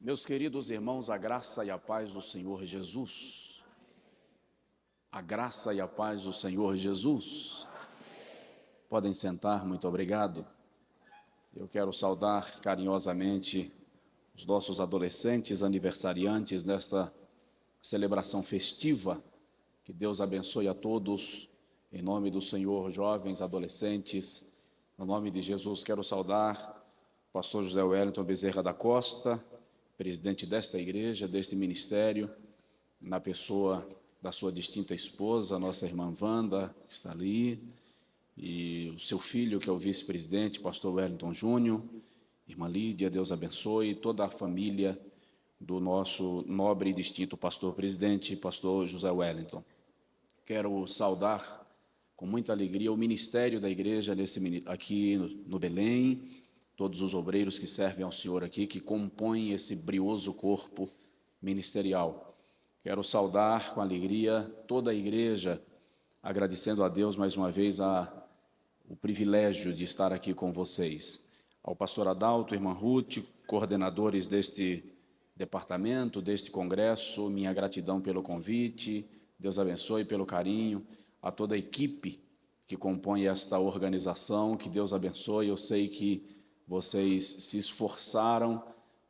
Meus queridos irmãos, a graça e a paz do Senhor Jesus. A graça e a paz do Senhor Jesus. Podem sentar, muito obrigado. Eu quero saudar carinhosamente os nossos adolescentes aniversariantes nesta celebração festiva. Que Deus abençoe a todos, em nome do Senhor, jovens, adolescentes. No nome de Jesus, quero saudar o pastor José Wellington Bezerra da Costa, presidente desta igreja, deste ministério, na pessoa da sua distinta esposa, nossa irmã Wanda, que está ali, e o seu filho, que é o vice-presidente, pastor Wellington Júnior, irmã Lídia, Deus abençoe, toda a família do nosso nobre e distinto pastor-presidente, pastor José Wellington. Quero saudar com muita alegria o ministério da igreja aqui no Belém, todos os obreiros que servem ao Senhor aqui, que compõem esse brioso corpo ministerial. Quero saudar com alegria toda a igreja, agradecendo a Deus mais uma vez o privilégio de estar aqui com vocês. Ao pastor Adalto, irmã Ruth, coordenadores deste departamento, deste congresso, minha gratidão pelo convite, Deus abençoe pelo carinho, a toda a equipe que compõe esta organização, que Deus abençoe. Eu sei que vocês se esforçaram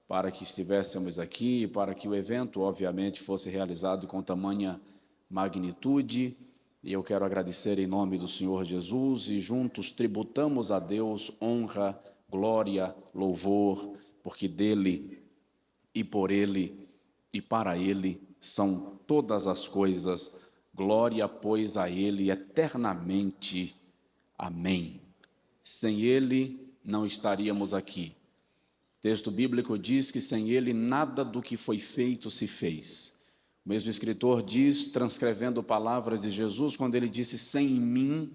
para que estivéssemos aqui, para que o evento, obviamente, fosse realizado com tamanha magnitude, e eu quero agradecer em nome do Senhor Jesus, e juntos tributamos a Deus honra, glória, louvor, porque dele e por ele e para ele são todas as coisas. Glória, pois, a ele eternamente. Amém. Sem ele não estaríamos aqui. O texto bíblico diz que sem ele nada do que foi feito se fez. O mesmo escritor diz, transcrevendo palavras de Jesus, quando ele disse: sem mim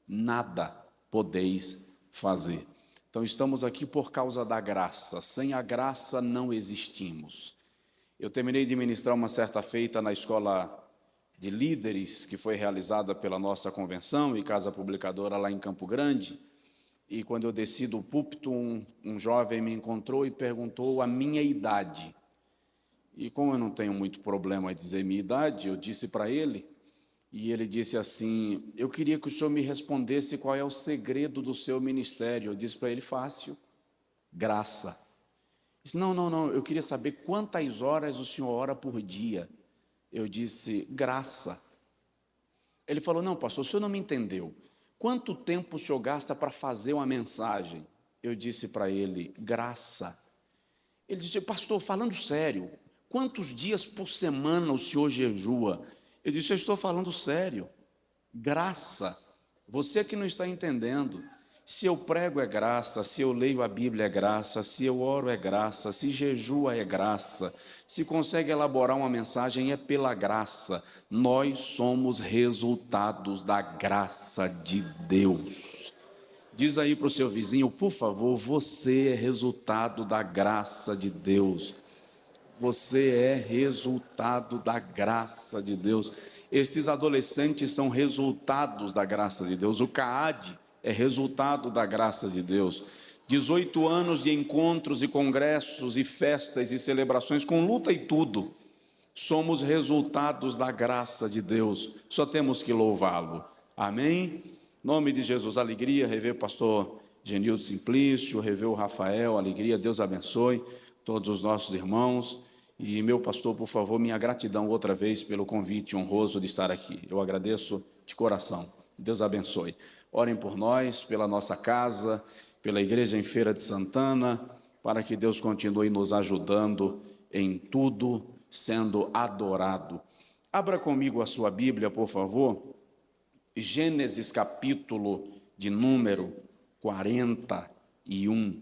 nada podeis fazer. Então estamos aqui por causa da graça. Sem a graça não existimos. Eu terminei de ministrar uma certa feita na escola de líderes que foi realizada pela nossa convenção e casa publicadora lá em Campo Grande. E quando eu desci do púlpito, um jovem me encontrou e perguntou a minha idade. E como eu não tenho muito problema em dizer minha idade, eu disse para ele, e ele disse assim: eu queria que o senhor me respondesse qual é o segredo do seu ministério. Eu disse para ele: fácil, graça. Ele disse: não, eu queria saber quantas horas o senhor ora por dia. Eu disse: graça. Ele falou: não, pastor, o senhor não me entendeu. Quanto tempo o senhor gasta para fazer uma mensagem? Eu disse para ele: graça. Ele disse: pastor, falando sério, quantos dias por semana o senhor jejua? Eu disse: eu estou falando sério, graça. Você que não está entendendo. Se eu prego é graça, se eu leio a Bíblia é graça, se eu oro é graça, se jejua é graça, se consegue elaborar uma mensagem é pela graça. Nós somos resultados da graça de Deus. Diz aí para o seu vizinho, por favor: você é resultado da graça de Deus. Você é resultado da graça de Deus. Estes adolescentes são resultados da graça de Deus. O CAAD é resultado da graça de Deus. 18 anos de encontros e congressos e festas e celebrações com luta e tudo. Somos resultados da graça de Deus. Só temos que louvá-lo. Amém? Em nome de Jesus, alegria rever o pastor Genildo Simplício, rever o Rafael, alegria. Deus abençoe todos os nossos irmãos. E meu pastor, por favor, minha gratidão outra vez pelo convite honroso de estar aqui. Eu agradeço de coração. Deus abençoe. Orem por nós, pela nossa casa, pela igreja em Feira de Santana, para que Deus continue nos ajudando em tudo, sendo adorado. Abra comigo a sua Bíblia, por favor. Gênesis capítulo de número 41.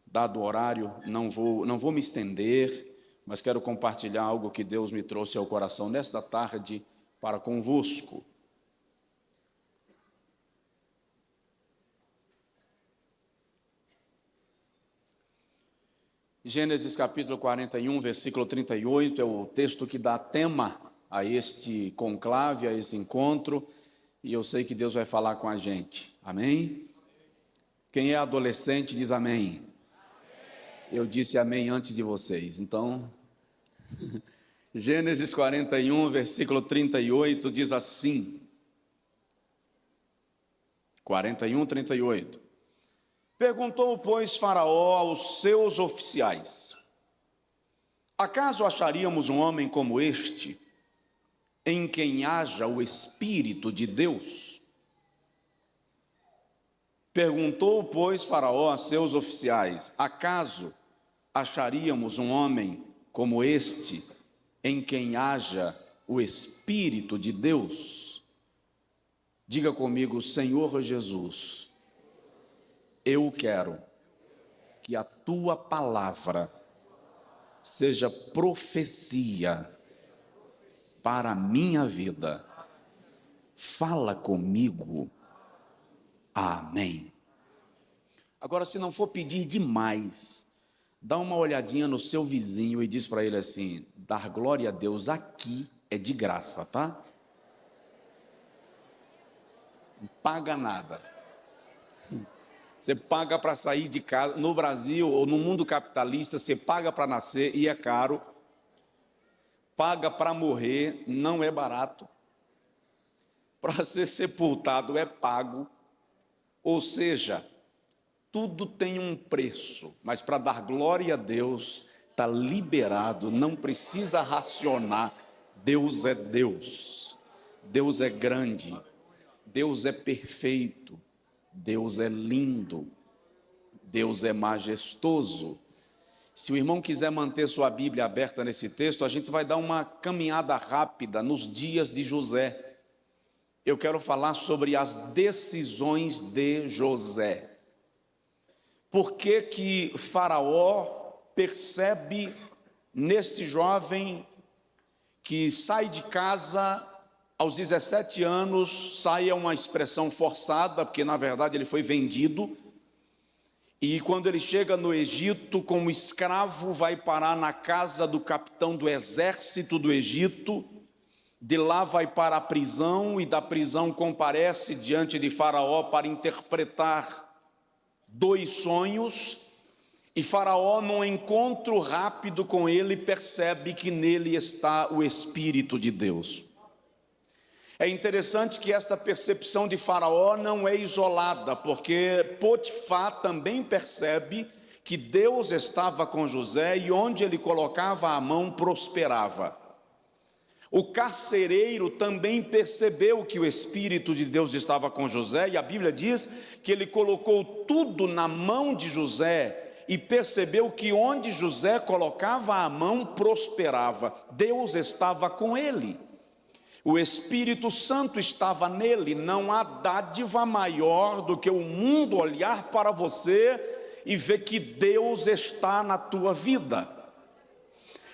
Dado o horário, não vou me estender, mas quero compartilhar algo que Deus me trouxe ao coração nesta tarde para convosco. Gênesis capítulo 41, versículo 38, é o texto que dá tema a este conclave, a esse encontro, e eu sei que Deus vai falar com a gente. Amém? Quem é adolescente diz amém. Eu disse amém antes de vocês. Então, Gênesis 41, versículo 38 diz assim. 41, 38. Perguntou, pois, Faraó aos seus oficiais: acaso acharíamos um homem como este, em quem haja o Espírito de Deus? Perguntou, pois, Faraó a seus oficiais: acaso acharíamos um homem como este, em quem haja o Espírito de Deus? Diga comigo: Senhor Jesus, eu quero que a tua palavra seja profecia para a minha vida. Fala comigo. Amém. Agora, se não for pedir demais, dá uma olhadinha no seu vizinho e diz para ele assim: dar glória a Deus aqui é de graça, tá? Não paga nada. Você paga para sair de casa. No Brasil ou no mundo capitalista, você paga para nascer e é caro. Paga para morrer, não é barato. Para ser sepultado é pago. Ou seja, tudo tem um preço, mas para dar glória a Deus, está liberado, não precisa racionar. Deus é Deus, Deus é grande, Deus é perfeito, Deus é lindo, Deus é majestoso. Se o irmão quiser manter sua Bíblia aberta nesse texto, a gente vai dar uma caminhada rápida nos dias de José. Eu quero falar sobre as decisões de José. Por que que Faraó percebe nesse jovem que sai de casa aos 17 anos, sai é uma expressão forçada, porque na verdade ele foi vendido, e quando ele chega no Egito como escravo, vai parar na casa do capitão do exército do Egito. De lá vai para a prisão e da prisão comparece diante de Faraó para interpretar 2 sonhos. E Faraó, num encontro rápido com ele, percebe que nele está o Espírito de Deus. É interessante que esta percepção de Faraó não é isolada, porque Potifar também percebe que Deus estava com José e onde ele colocava a mão prosperava. O carcereiro também percebeu que o Espírito de Deus estava com José, e a Bíblia diz que ele colocou tudo na mão de José e percebeu que onde José colocava a mão prosperava. Deus estava com ele, o Espírito Santo estava nele. Não há dádiva maior do que o mundo olhar para você e ver que Deus está na tua vida.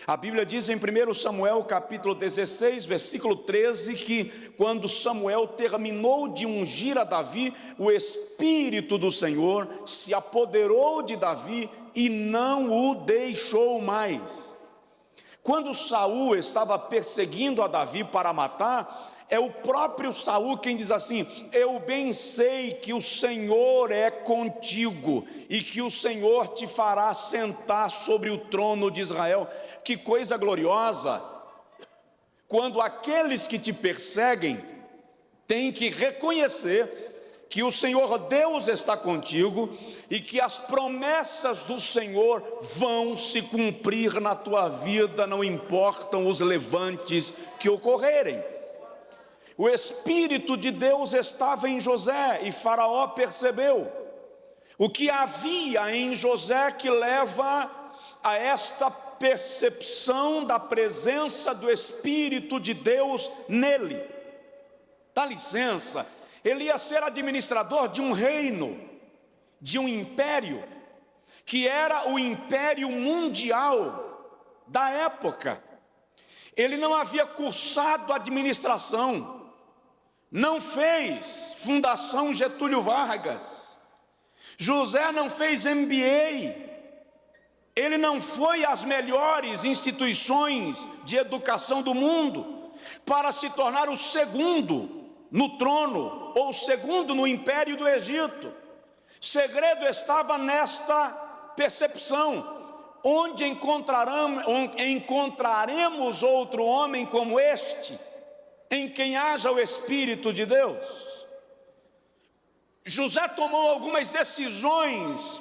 A Bíblia diz em 1 Samuel capítulo 16, versículo 13, que quando Samuel terminou de ungir a Davi, o Espírito do Senhor se apoderou de Davi e não o deixou mais. Quando Saul estava perseguindo a Davi para matar, é o próprio Saul quem diz assim: eu bem sei que o Senhor é contigo e que o Senhor te fará sentar sobre o trono de Israel. Que coisa gloriosa, quando aqueles que te perseguem têm que reconhecer que o Senhor Deus está contigo e que as promessas do Senhor vão se cumprir na tua vida, não importam os levantes que ocorrerem. O Espírito de Deus estava em José e Faraó percebeu o que havia em José que leva a esta percepção da presença do Espírito de Deus nele. Dá licença, ele ia ser administrador de um reino, de um império, que era o império mundial da época. Ele não havia cursado administração, não fez Fundação Getúlio Vargas, José não fez MBA, ele não foi às melhores instituições de educação do mundo para se tornar o segundo no trono ou o segundo no império do Egito. Segredo estava nesta percepção. onde encontraremos outro homem como este, em quem haja o Espírito de Deus? José tomou algumas decisões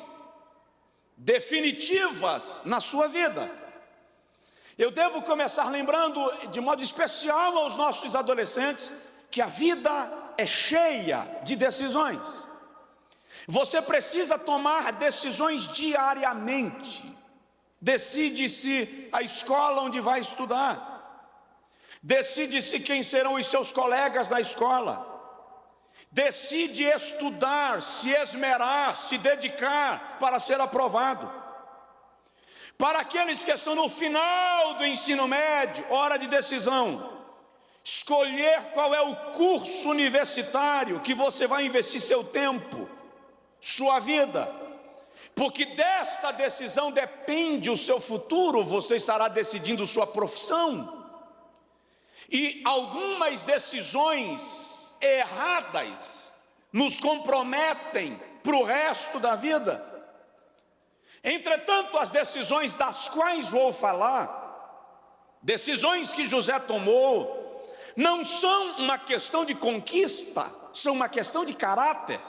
definitivas na sua vida. Eu devo começar lembrando de modo especial aos nossos adolescentes que a vida é cheia de decisões. Você precisa tomar decisões diariamente. Decide-se a escola onde vai estudar. Decide-se quem serão os seus colegas na escola. Decide estudar, se esmerar, se dedicar para ser aprovado. Para aqueles que estão no final do ensino médio, hora de decisão. Escolher qual é o curso universitário que você vai investir seu tempo, sua vida. Porque desta decisão depende o seu futuro, você estará decidindo sua profissão. E algumas decisões erradas nos comprometem para o resto da vida. Entretanto, as decisões das quais vou falar, decisões que José tomou, não são uma questão de conquista, são uma questão de caráter.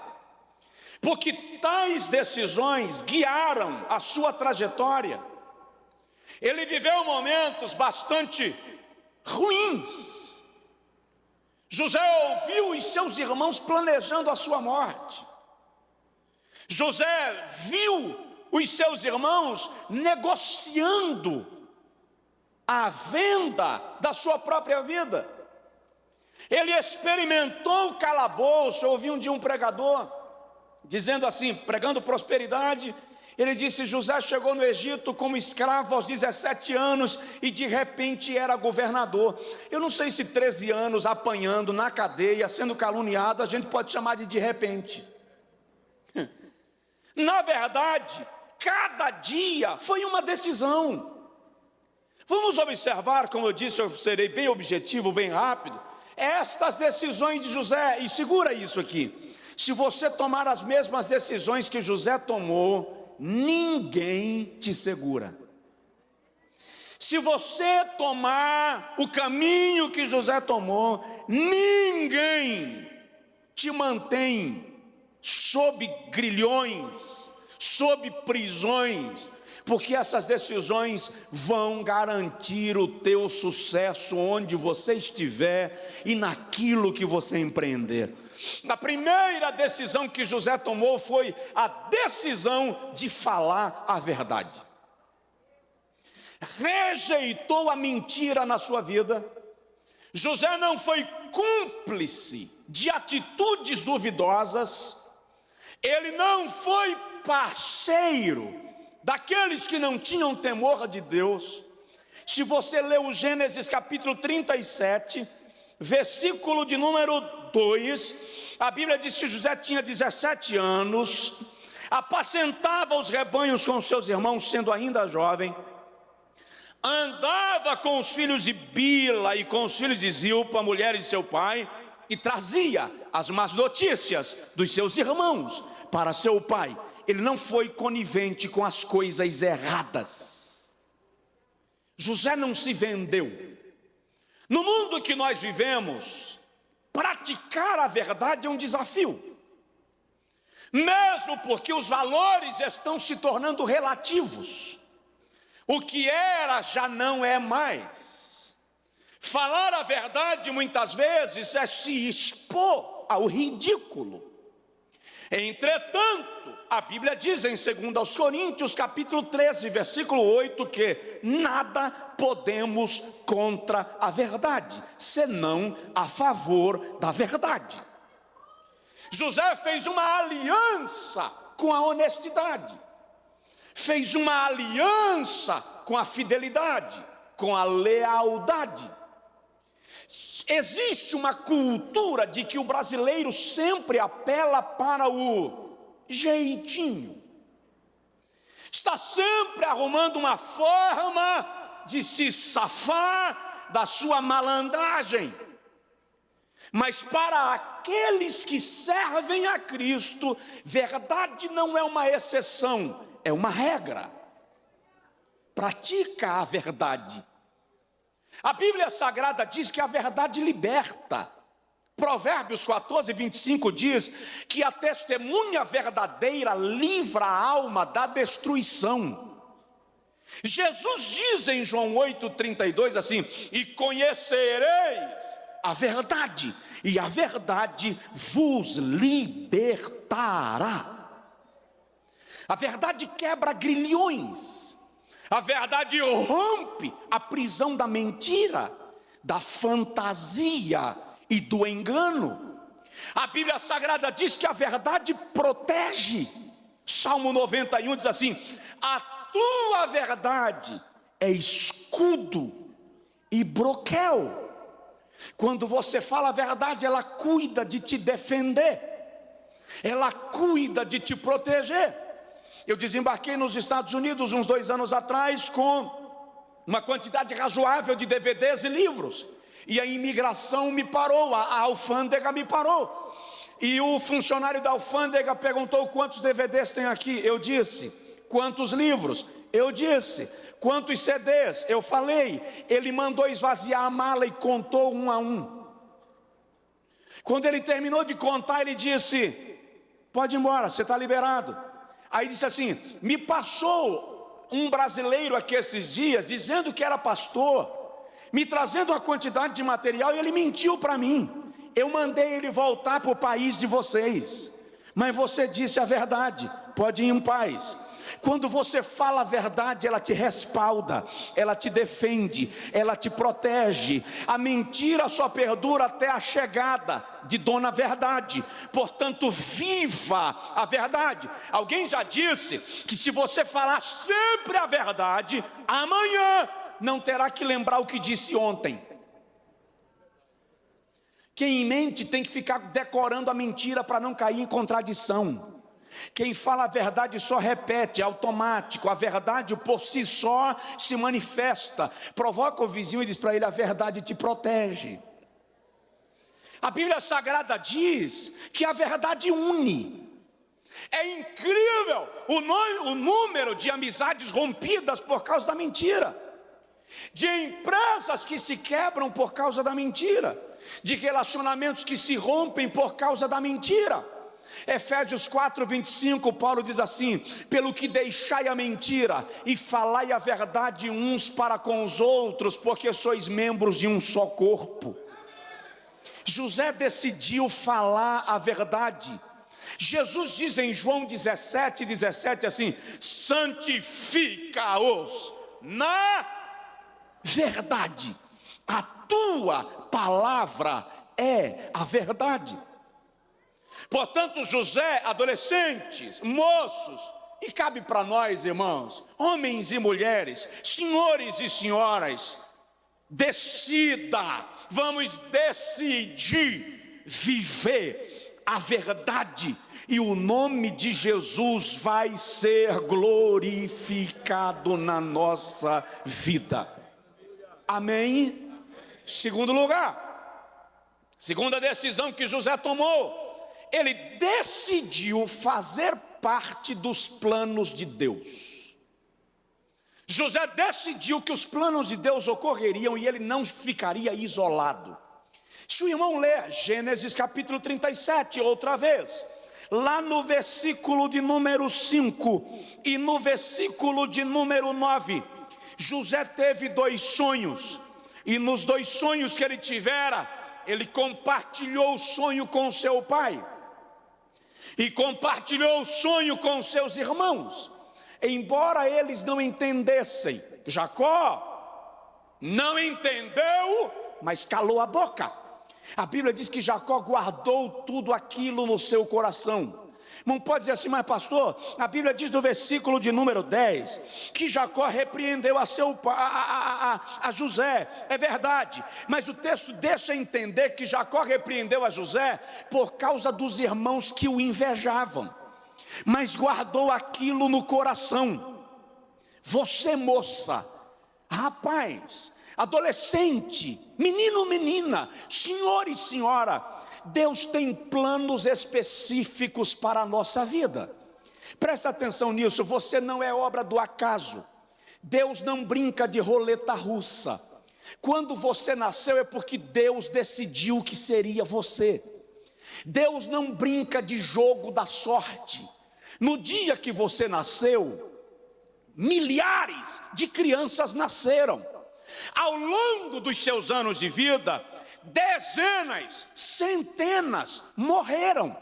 Porque tais decisões guiaram a sua trajetória. Ele viveu momentos bastante ruins. José ouviu os seus irmãos planejando a sua morte. José viu os seus irmãos negociando a venda da sua própria vida. Ele experimentou o calabouço. Eu ouvi um dia um pregador dizendo assim, pregando prosperidade, ele disse: José chegou no Egito como escravo aos 17 anos e de repente era governador. Eu não sei se 13 anos apanhando na cadeia, sendo caluniado, a gente pode chamar de repente. Na verdade, cada dia foi uma decisão. Vamos observar, como eu disse, eu serei bem objetivo, bem rápido, estas decisões de José, e segura isso aqui. Se você tomar as mesmas decisões que José tomou, ninguém te segura. Se você tomar o caminho que José tomou, ninguém te mantém sob grilhões, sob prisões, porque essas decisões vão garantir o teu sucesso onde você estiver e naquilo que você empreender. A primeira decisão que José tomou foi a decisão de falar a verdade. Rejeitou a mentira na sua vida. José não foi cúmplice de atitudes duvidosas. Ele não foi parceiro daqueles que não tinham temor de Deus. Se você ler o Gênesis capítulo 37, versículo de número 2, a Bíblia diz que José tinha 17 anos, apacentava os rebanhos com seus irmãos, sendo ainda jovem, andava com os filhos de Bila e com os filhos de Zilpa, mulheres de seu pai, e trazia as más notícias dos seus irmãos para seu pai. Ele não foi conivente com as coisas erradas. José não se vendeu. No mundo que nós vivemos, praticar a verdade é um desafio. Mesmo porque os valores estão se tornando relativos. O que era já não é mais. Falar a verdade muitas vezes é se expor ao ridículo. Entretanto, a Bíblia diz em 2 Coríntios capítulo 13, versículo 8, que nada podemos contra a verdade, senão a favor da verdade. José fez uma aliança com a honestidade, fez uma aliança com a fidelidade, com a lealdade. Existe uma cultura de que o brasileiro sempre apela para o jeitinho. Está sempre arrumando uma forma de se safar da sua malandragem. Mas para aqueles que servem a Cristo, verdade não é uma exceção, é uma regra. pratica a verdade. A Bíblia Sagrada diz que a verdade liberta. Provérbios 14, 25 diz que a testemunha verdadeira livra a alma da destruição. Jesus diz em João 8,32 assim: e conhecereis a verdade, e a verdade vos libertará. A verdade quebra grilhões, a verdade rompe a prisão da mentira, da fantasia e do engano. A Bíblia Sagrada diz que a verdade protege. Salmo 91 diz assim: a tua verdade é escudo e broquel. Quando você fala a verdade, ela cuida de te defender, ela cuida de te proteger. Eu desembarquei nos Estados Unidos uns 2 anos atrás com uma quantidade razoável de DVDs e livros, e a imigração me parou, a alfândega me parou, e o funcionário da alfândega perguntou: quantos DVDs tem aqui? Eu disse. Quantos livros? Eu disse. Quantos CDs? Eu falei. Ele mandou esvaziar a mala e contou 1 a 1. Quando ele terminou de contar, ele disse: pode ir embora, você está liberado. Aí disse assim: me passou um brasileiro aqui esses dias, dizendo que era pastor, me trazendo uma quantidade de material, e ele mentiu para mim. Eu mandei ele voltar para o país de vocês, mas você disse a verdade, pode ir em paz. Quando você fala a verdade, ela te respalda, ela te defende, ela te protege. A mentira só perdura até a chegada de Dona Verdade. Portanto, viva a verdade. Alguém já disse que se você falar sempre a verdade, amanhã não terá que lembrar o que disse ontem. Quem mente tem que ficar decorando a mentira para não cair em contradição. Quem fala a verdade só repete, é automático. A verdade por si só se manifesta. Provoca o vizinho e diz para ele: a verdade te protege. A Bíblia Sagrada diz que a verdade une. É incrível o número de amizades rompidas por causa da mentira, de empresas que se quebram por causa da mentira, de relacionamentos que se rompem por causa da mentira. Efésios 4, 25, Paulo diz assim: pelo que deixai a mentira e falai a verdade uns para com os outros, porque sois membros de um só corpo. José decidiu falar a verdade. Jesus diz em João 17, 17 assim: santifica-os na verdade, a tua palavra é a verdade. Portanto, José, adolescentes, moços, e cabe para nós, irmãos, homens e mulheres, senhores e senhoras, decida, vamos decidir viver a verdade, e o nome de Jesus vai ser glorificado na nossa vida. Amém? Segundo lugar, segunda decisão que José tomou: ele decidiu fazer parte dos planos de Deus. José decidiu que os planos de Deus ocorreriam e ele não ficaria isolado. Se o irmão ler Gênesis capítulo 37 outra vez, lá no versículo de número 5 e no versículo de número 9, José teve 2 sonhos, e nos 2 sonhos que ele tivera, ele compartilhou o sonho com seu pai, e compartilhou o sonho com seus irmãos, embora eles não entendessem. Jacó não entendeu, mas calou a boca. A Bíblia diz que Jacó guardou tudo aquilo no seu coração. Não pode dizer assim: mas pastor, a Bíblia diz no versículo de número 10 que Jacó repreendeu a José. É verdade, mas o texto deixa entender que Jacó repreendeu a José por causa dos irmãos que o invejavam, mas guardou aquilo no coração. Você, moça, rapaz, adolescente, menino, menina, senhor e senhora, Deus tem planos específicos para a nossa vida. Presta atenção nisso, você não é obra do acaso. Deus não brinca de roleta russa. Quando você nasceu é porque Deus decidiu que seria você. Deus não brinca de jogo da sorte. No dia que você nasceu, milhares de crianças nasceram. Ao longo dos seus anos de vida, dezenas, centenas morreram.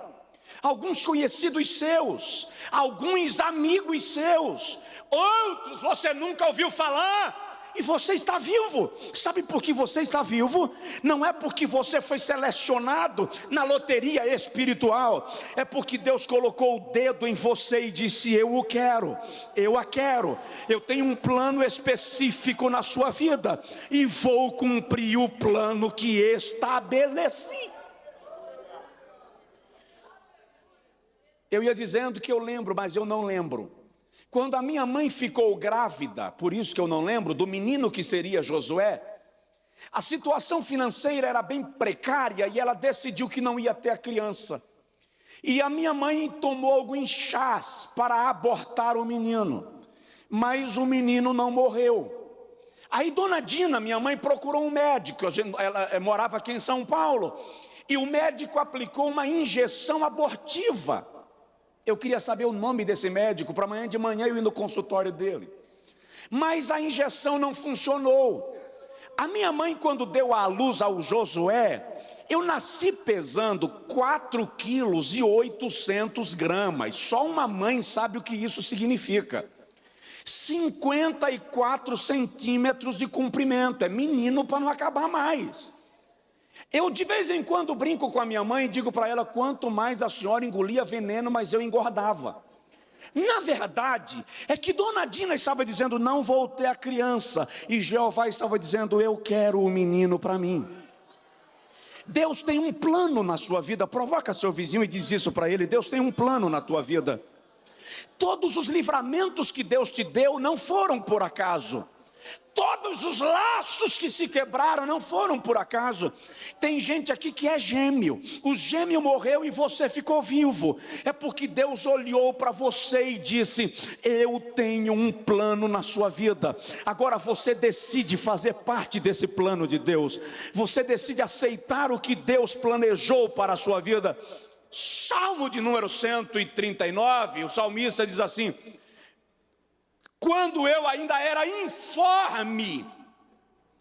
Alguns conhecidos seus, alguns amigos seus, outros você nunca ouviu falar. E você está vivo. Sabe por que você está vivo? Não é porque você foi selecionado na loteria espiritual. É porque Deus colocou o dedo em você e disse: eu o quero, eu a quero. Eu tenho um plano específico na sua vida e vou cumprir o plano que estabeleci. Eu ia dizendo que eu lembro, mas eu não lembro. Quando a minha mãe ficou grávida, por isso que eu não lembro, do menino que seria Josué, a situação financeira era bem precária e ela decidiu que não ia ter a criança. E a minha mãe tomou alguns chás para abortar o menino, mas o menino não morreu. Aí dona Dina, minha mãe, procurou um médico, ela morava aqui em São Paulo, e o médico aplicou uma injeção abortiva. Eu queria saber o nome desse médico, para amanhã de manhã eu ir no consultório dele. Mas a injeção não funcionou. A minha mãe, quando deu à luz ao Josué, eu nasci pesando 4,8 kg. Só uma mãe sabe o que isso significa. 54 centímetros de comprimento. É menino para não acabar mais. Eu de vez em quando brinco com a minha mãe e digo para ela: quanto mais a senhora engolia veneno, mais eu engordava. Na verdade, é que dona Dina estava dizendo: não vou ter a criança, e Jeová estava dizendo: eu quero o menino para mim. Deus tem um plano na sua vida. Provoca seu vizinho e diz isso para ele: Deus tem um plano na tua vida. Todos os livramentos que Deus te deu não foram por acaso. Todos os laços que se quebraram não foram por acaso. Tem gente aqui que é gêmeo. O gêmeo morreu e você ficou vivo. É porque Deus olhou para você e disse: eu tenho um plano na sua vida. Agora você decide fazer parte desse plano de Deus. Você decide aceitar o que Deus planejou para a sua vida. Salmo de número 139, o salmista diz assim: quando eu ainda era informe,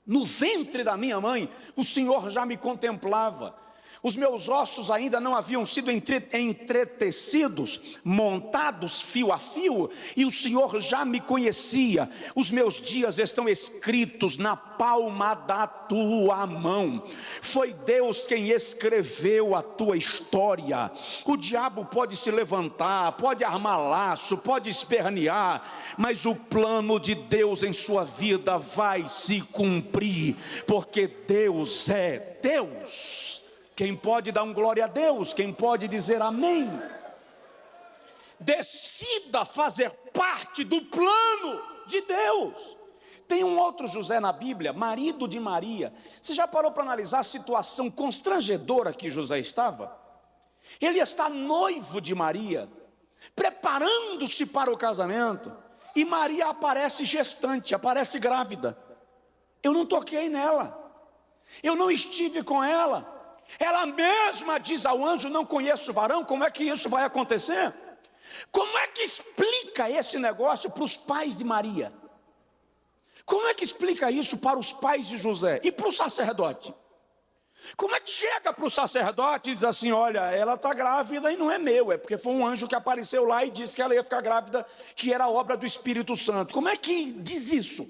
no ventre da minha mãe, o Senhor já me contemplava. Os meus ossos ainda não haviam sido entretecidos, montados fio a fio, e o Senhor já me conhecia. Os meus dias estão escritos na palma da tua mão. Foi Deus quem escreveu a tua história. O diabo pode se levantar, pode armar laço, pode espernear, mas o plano de Deus em sua vida vai se cumprir, porque Deus é Deus. Quem pode dar um glória a Deus? Quem pode dizer amém? Decida fazer parte do plano de Deus. Tem um outro José na Bíblia, marido de Maria. Você já parou para analisar a situação constrangedora que José estava? Ele está noivo de Maria, preparando-se para o casamento, e Maria aparece gestante, aparece grávida. Eu não toquei nela, eu não estive com ela. Ela mesma diz ao anjo: não conheço o varão. Como é que isso vai acontecer? Como é que explica esse negócio para os pais de Maria? Como é que explica isso para os pais de José e para o sacerdote? Como é que chega para o sacerdote e diz assim: olha, ela está grávida e não é meu, é porque foi um anjo que apareceu lá e disse que ela ia ficar grávida, que era obra do Espírito Santo. Como é que diz isso?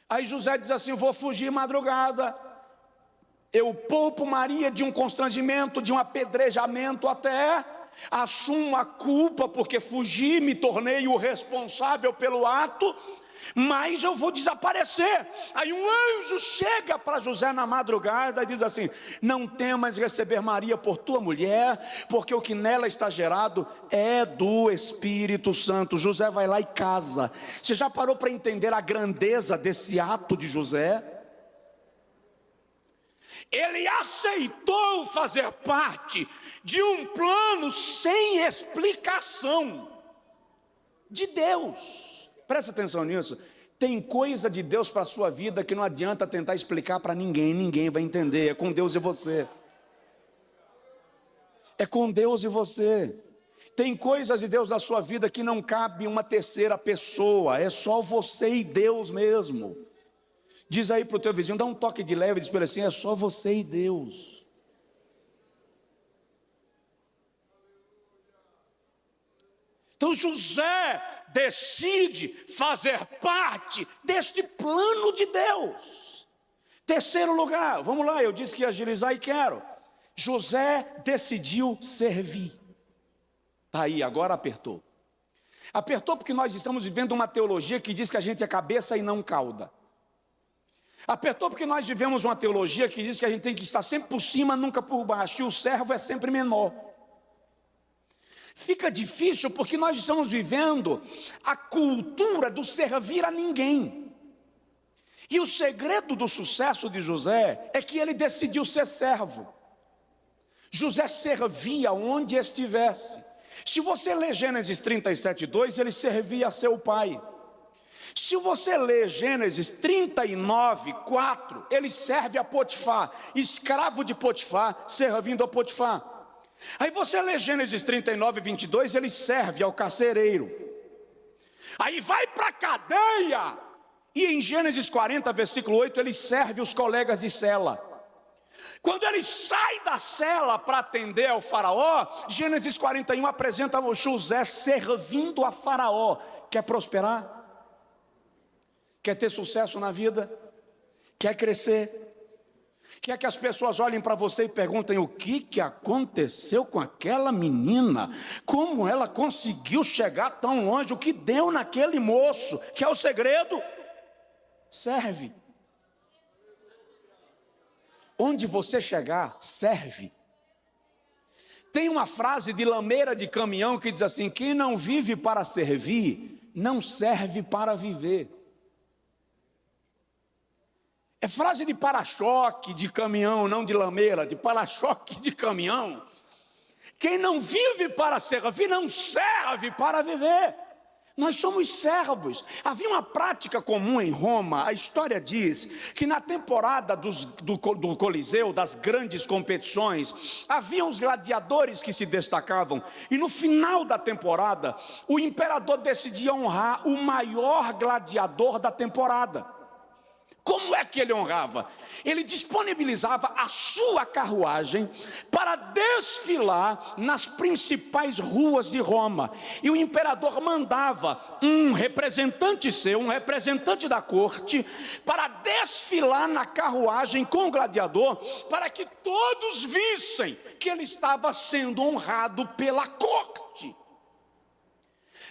Aí José diz assim: vou fugir madrugada, eu poupo Maria de um constrangimento, de um apedrejamento até, assumo a culpa porque fugi, me tornei o responsável pelo ato, mas eu vou desaparecer. Aí um anjo chega para José na madrugada e diz assim: não temas receber Maria por tua mulher, porque o que nela está gerado é do Espírito Santo. José vai lá e casa. Você já parou para entender a grandeza desse ato de José? Ele aceitou fazer parte de um plano sem explicação de Deus. Presta atenção nisso. Tem coisa de Deus para a sua vida que não adianta tentar explicar para ninguém, ninguém vai entender. É com Deus e você. É com Deus e você. Tem coisas de Deus na sua vida que não cabe uma terceira pessoa, é só você e Deus mesmo. Diz aí para o teu vizinho, dá um toque de leve e diz para ele assim, é só você e Deus. Então José decide fazer parte deste plano de Deus. Terceiro lugar, vamos lá, eu disse que ia agilizar e quero. José decidiu servir. Está aí, agora apertou. Apertou porque nós estamos vivendo uma teologia que diz que a gente é cabeça e não cauda. Apertou porque nós vivemos uma teologia que diz que a gente tem que estar sempre por cima, nunca por baixo, e o servo é sempre menor. Fica difícil porque nós estamos vivendo a cultura do servir a ninguém. E o segredo do sucesso de José é que ele decidiu ser servo. José servia onde estivesse. Se você ler Gênesis 37:2, ele servia a seu pai. Se você ler Gênesis 39:4, ele serve a Potifar, escravo de Potifar, servindo a Potifar. Aí você lê Gênesis 39:22, ele serve ao carcereiro. Aí vai para a cadeia, e em Gênesis 40, versículo 8, ele serve os colegas de cela. Quando ele sai da cela para atender ao faraó, Gênesis 41 apresenta José servindo a faraó. Quer prosperar? Quer ter sucesso na vida? Quer crescer? Quer que as pessoas olhem para você e perguntem o que aconteceu com aquela menina? Como ela conseguiu chegar tão longe? O que deu naquele moço? Que é o segredo? Serve. Onde você chegar, serve. Tem uma frase de lameira de caminhão que diz assim: quem não vive para servir, não serve para viver. É frase de para-choque de caminhão, não de lameira, de para-choque de caminhão. Quem não vive para servir, não serve para viver. Nós somos servos. Havia uma prática comum em Roma. A história diz que na temporada do Coliseu, das grandes competições, havia os gladiadores que se destacavam. E no final da temporada, o imperador decidia honrar o maior gladiador da temporada. Como é que ele honrava? Ele disponibilizava a sua carruagem para desfilar nas principais ruas de Roma. E o imperador mandava um representante seu, um representante da corte, para desfilar na carruagem com o gladiador, para que todos vissem que ele estava sendo honrado pela corte.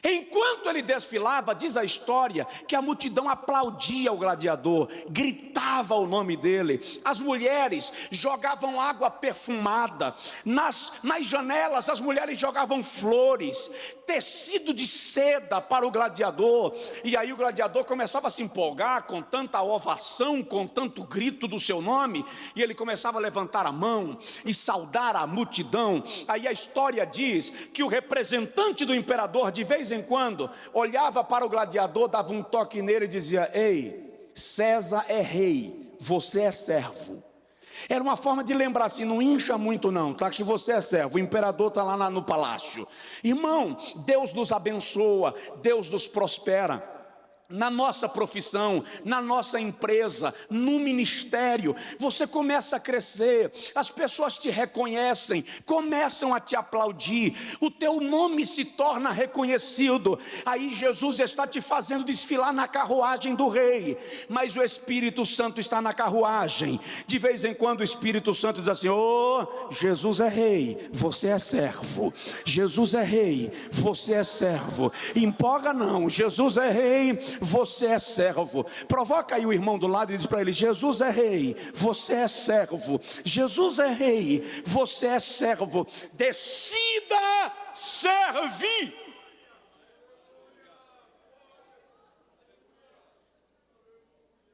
Enquanto ele desfilava, diz a história, que a multidão aplaudia o gladiador, gritava o nome dele. As mulheres jogavam água perfumada, nas janelas as mulheres jogavam flores, tecido de seda para o gladiador. E aí o gladiador começava a se empolgar com tanta ovação, com tanto grito do seu nome, e ele começava a levantar a mão e saudar a multidão. Aí a história diz que o representante do imperador, de vez em quando, olhava para o gladiador, dava um toque nele e dizia: ei, César é rei, você é servo. Era uma forma de lembrar assim: não incha muito não, tá? Que você é servo, o imperador está lá no palácio. Irmão, Deus nos abençoa, Deus nos prospera. Na nossa profissão, na nossa empresa, no ministério, você começa a crescer, as pessoas te reconhecem, começam a te aplaudir, o teu nome se torna reconhecido. Aí Jesus está te fazendo desfilar na carruagem do rei, mas o Espírito Santo está na carruagem. De vez em quando o Espírito Santo diz assim: oh, Jesus é rei, você é servo. Jesus é rei, você é servo. Empolga não, Jesus é rei, você é servo. Provoca aí o irmão do lado e diz para ele: Jesus é rei, você é servo. Jesus é rei, você é servo. Decida servir.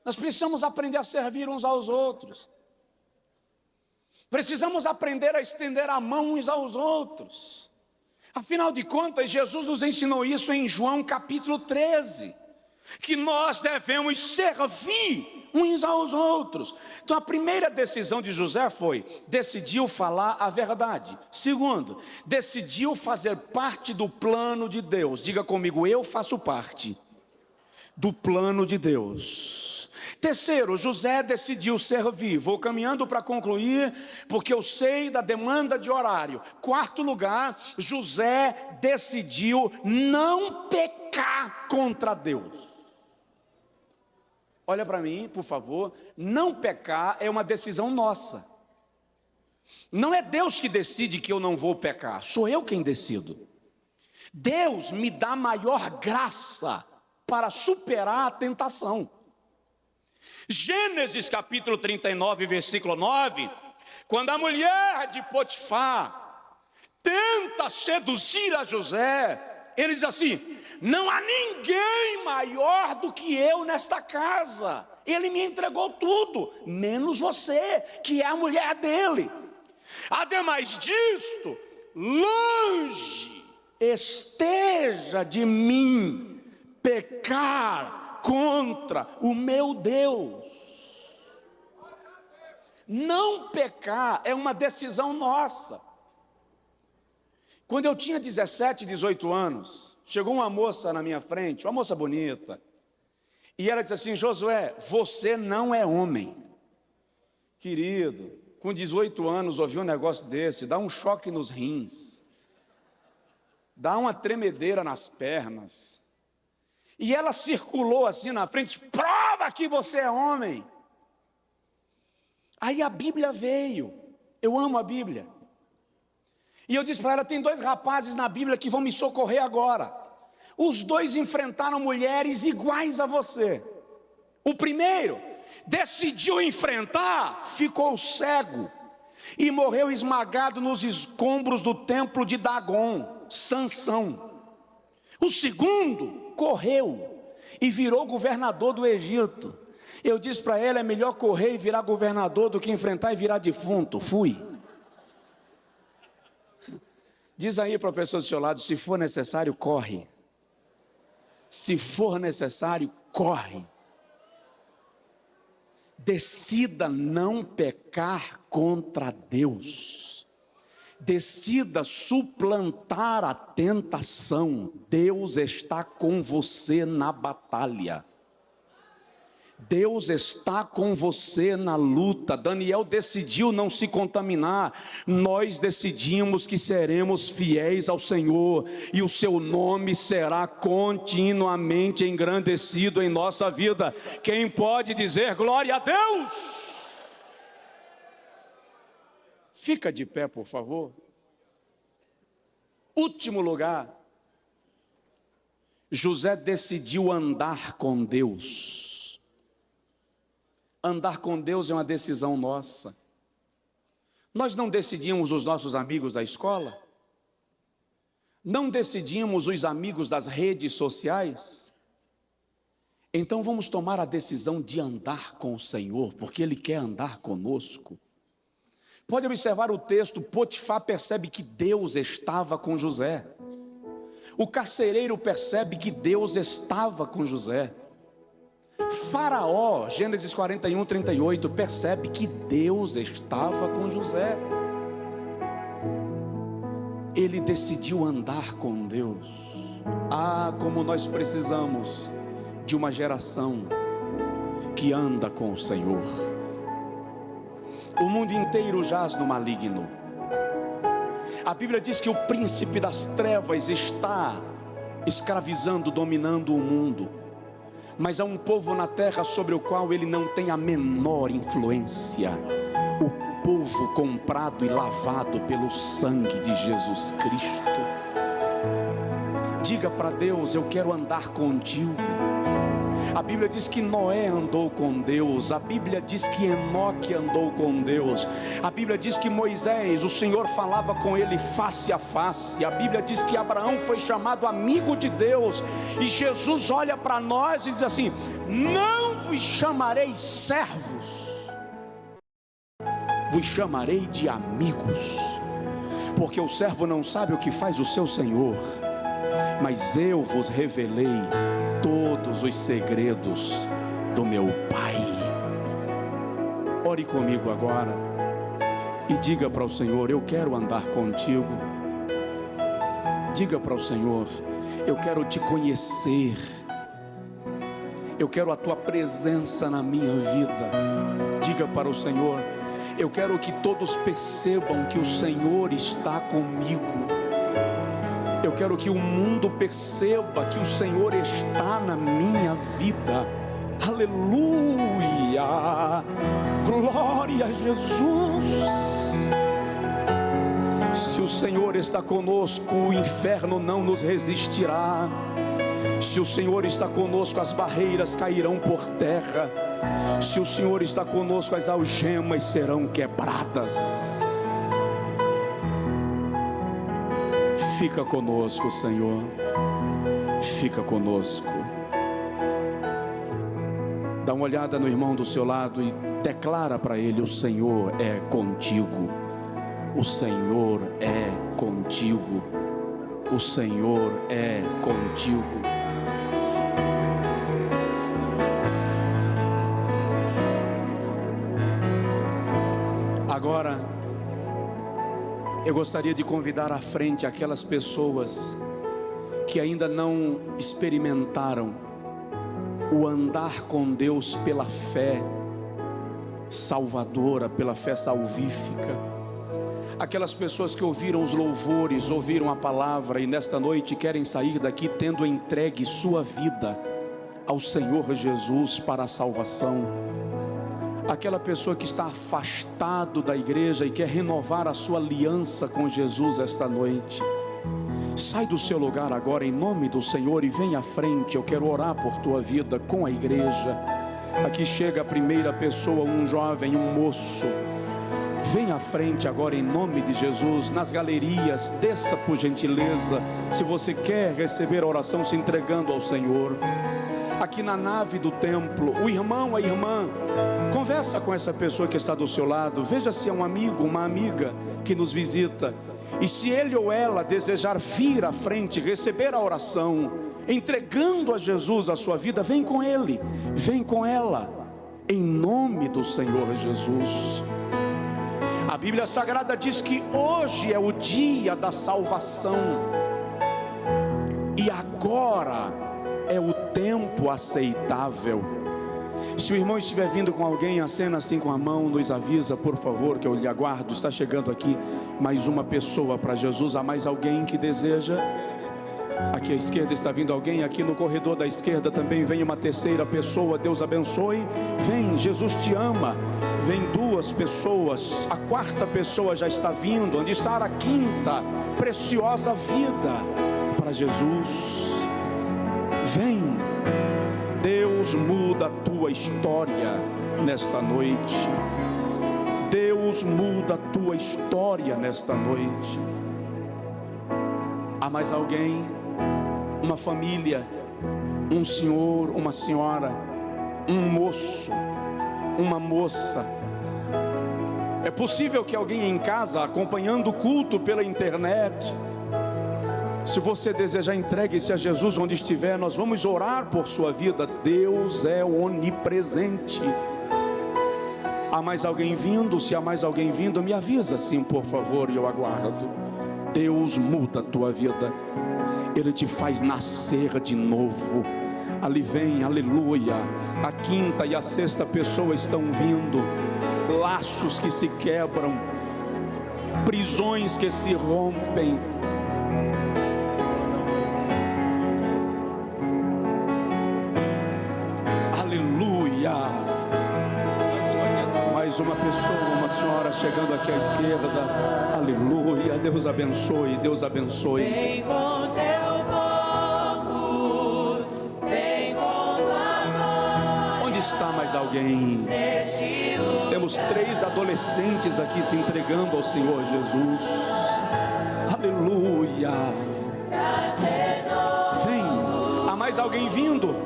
Nós precisamos aprender a servir uns aos outros. Precisamos aprender a estender a mão uns aos outros. Afinal de contas, Jesus nos ensinou isso em João capítulo 13. que nós devemos servir uns aos outros. Então a primeira decisão de José foi: decidiu falar a verdade. Segundo, decidiu fazer parte do plano de Deus. Diga comigo: eu faço parte do plano de Deus. Terceiro, José decidiu servir. Vou caminhando para concluir, porque eu sei da demanda de horário. Quarto lugar, José decidiu não pecar contra Deus. Olha para mim, por favor. Não pecar é uma decisão nossa. Não é Deus que decide que eu não vou pecar, sou eu quem decido. Deus me dá maior graça para superar a tentação. Gênesis capítulo 39, versículo 9, quando a mulher de Potifar tenta seduzir a José, ele diz assim: não há ninguém maior do que eu nesta casa, ele me entregou tudo, menos você, que é a mulher dele. Ademais disto, longe esteja de mim pecar contra o meu Deus. Não pecar é uma decisão nossa. Quando eu tinha 17, 18 anos, chegou uma moça na minha frente, uma moça bonita, e ela disse assim: Josué, você não é homem. Querido, com 18 anos ouvir um negócio desse, dá um choque nos rins, dá uma tremedeira nas pernas. E ela circulou assim na frente: prova que você é homem. Aí a Bíblia veio, eu amo a Bíblia, e eu disse para ela: tem dois rapazes na Bíblia que vão me socorrer agora. Os dois enfrentaram mulheres iguais a você. O primeiro decidiu enfrentar, ficou cego e morreu esmagado nos escombros do templo de Dagon, Sansão. O segundo correu e virou governador do Egito. Eu disse para ela: é melhor correr e virar governador do que enfrentar e virar defunto. Fui. Diz aí para a pessoa do seu lado: se for necessário, corre. Se for necessário, corre. Decida não pecar contra Deus. Decida suplantar a tentação. Deus está com você na batalha. Deus está com você na luta. Daniel decidiu não se contaminar. Nós decidimos que seremos fiéis ao Senhor, e o seu nome será continuamente engrandecido em nossa vida. Quem pode dizer glória a Deus? Fica de pé, por favor. Último lugar, José decidiu andar com Deus. Andar com Deus é uma decisão nossa. Nós não decidimos os nossos amigos da escola? Não decidimos os amigos das redes sociais? Então vamos tomar a decisão de andar com o Senhor, porque Ele quer andar conosco. Pode observar o texto: Potifar percebe que Deus estava com José. O carcereiro percebe que Deus estava com José. Faraó, Gênesis 41, 38, percebe que Deus estava com José. Ele decidiu andar com Deus. Ah, como nós precisamos de uma geração que anda com o Senhor. O mundo inteiro jaz no maligno. A Bíblia diz que o príncipe das trevas está escravizando, dominando o mundo. Mas há um povo na terra sobre o qual ele não tem a menor influência: o povo comprado e lavado pelo sangue de Jesus Cristo. Diga para Deus: eu quero andar contigo. A Bíblia diz que Noé andou com Deus. A Bíblia diz que Enoque andou com Deus. A Bíblia diz que Moisés, o Senhor falava com ele face a face. A Bíblia diz que Abraão foi chamado amigo de Deus. E Jesus olha para nós e diz assim: não vos chamarei servos, vos chamarei de amigos. Porque o servo não sabe o que faz o seu senhor, mas eu vos revelei todas todos os segredos do meu Pai. Ore comigo agora e diga para o Senhor: eu quero andar contigo. Diga para o Senhor: eu quero te conhecer. Eu quero a tua presença na minha vida. Diga para o Senhor: eu quero que todos percebam que o Senhor está comigo. Eu quero que o mundo perceba que o Senhor está na minha vida. Aleluia! Glória a Jesus! Se o Senhor está conosco, o inferno não nos resistirá. Se o Senhor está conosco, as barreiras cairão por terra. Se o Senhor está conosco, as algemas serão quebradas. Fica conosco, Senhor. Fica conosco. Dá uma olhada no irmão do seu lado e declara para ele: o Senhor é contigo. O Senhor é contigo. O Senhor é contigo. Agora, eu gostaria de convidar à frente aquelas pessoas que ainda não experimentaram o andar com Deus pela fé salvadora, pela fé salvífica. Aquelas pessoas que ouviram os louvores, ouviram a palavra e nesta noite querem sair daqui tendo entregue sua vida ao Senhor Jesus para a salvação. Aquela pessoa que está afastado da igreja e quer renovar a sua aliança com Jesus esta noite. Sai do seu lugar agora em nome do Senhor e vem à frente. Eu quero orar por tua vida com a igreja. Aqui chega a primeira pessoa, um jovem, um moço. Vem à frente agora em nome de Jesus. Nas galerias, desça por gentileza. Se você quer receber a oração se entregando ao Senhor. Aqui na nave do templo, o irmão, a irmã, conversa com essa pessoa que está do seu lado. Veja se é um amigo, uma amiga que nos visita. E se ele ou ela desejar vir à frente, receber a oração, entregando a Jesus a sua vida, vem com ele, vem com ela, em nome do Senhor Jesus. A Bíblia Sagrada diz que hoje é o dia da salvação. E agora é o tempo aceitável. Se o irmão estiver vindo com alguém, acena assim com a mão, nos avisa, por favor, que eu lhe aguardo. Está chegando aqui mais uma pessoa para Jesus. Há mais alguém que deseja? Aqui à esquerda está vindo alguém. Aqui no corredor da esquerda também vem uma terceira pessoa. Deus abençoe. Vem, Jesus te ama. Vem duas pessoas. A quarta pessoa já está vindo. Onde está a quinta? Preciosa vida para Jesus. Vem. Deus muda a tua história nesta noite. Deus muda a tua história nesta noite. Há mais alguém? Uma família, um senhor, uma senhora, um moço, uma moça. É possível que alguém em casa, acompanhando o culto pela internet, se você desejar, entregue-se a Jesus onde estiver. Nós vamos orar por sua vida. Deus é onipresente. Há mais alguém vindo? Se há mais alguém vindo, me avisa sim, por favor, e eu aguardo. Deus muda a tua vida. Ele te faz nascer de novo. Ali vem, aleluia. A quinta e a sexta pessoa estão vindo. Laços que se quebram, prisões que se rompem. Mais uma pessoa, uma senhora chegando aqui à esquerda. Aleluia. Deus abençoe, Deus abençoe. Vem com teu fogo, vem com tua glória. Onde está mais alguém? Temos 3 adolescentes aqui se entregando ao Senhor Jesus. Aleluia. Vem. Há mais alguém vindo?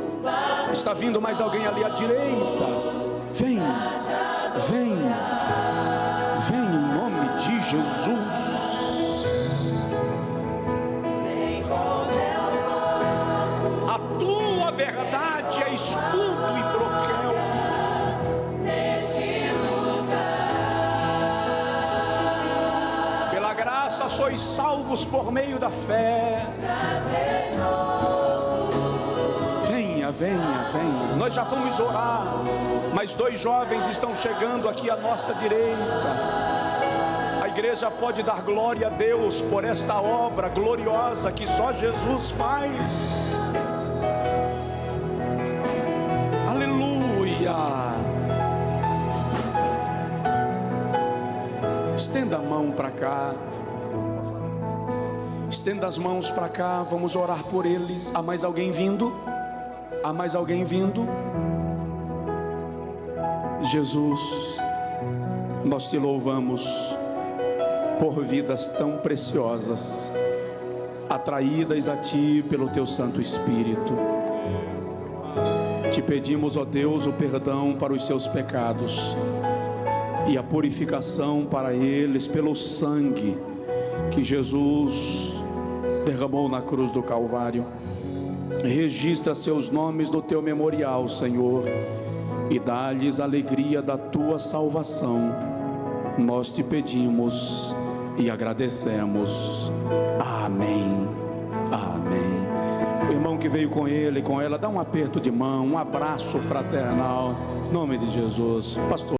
Está vindo mais alguém ali à direita. Vem. Vem, vem em nome de Jesus. A tua verdade escudo e broquel. neste lugar. Pela graça sois salvos por meio da fé. Venha, venha, venha. Nós já vamos orar, mas 2 jovens estão chegando aqui à nossa direita. A igreja pode dar glória a Deus por esta obra gloriosa que só Jesus faz. Aleluia. Estenda a mão para cá. Estenda as mãos para cá, vamos orar por eles. Há mais alguém vindo? Há mais alguém vindo? Jesus, nós te louvamos por vidas tão preciosas, atraídas a ti pelo teu Santo Espírito. Te pedimos, ó Deus, o perdão para os seus pecados e a purificação para eles pelo sangue que Jesus derramou na cruz do Calvário. Registra seus nomes no teu memorial, Senhor, e dá-lhes a alegria da tua salvação. Nós te pedimos e agradecemos. Amém. Amém. O irmão que veio com ele, com ela, dá um aperto de mão, um abraço fraternal, em nome de Jesus. Pastor.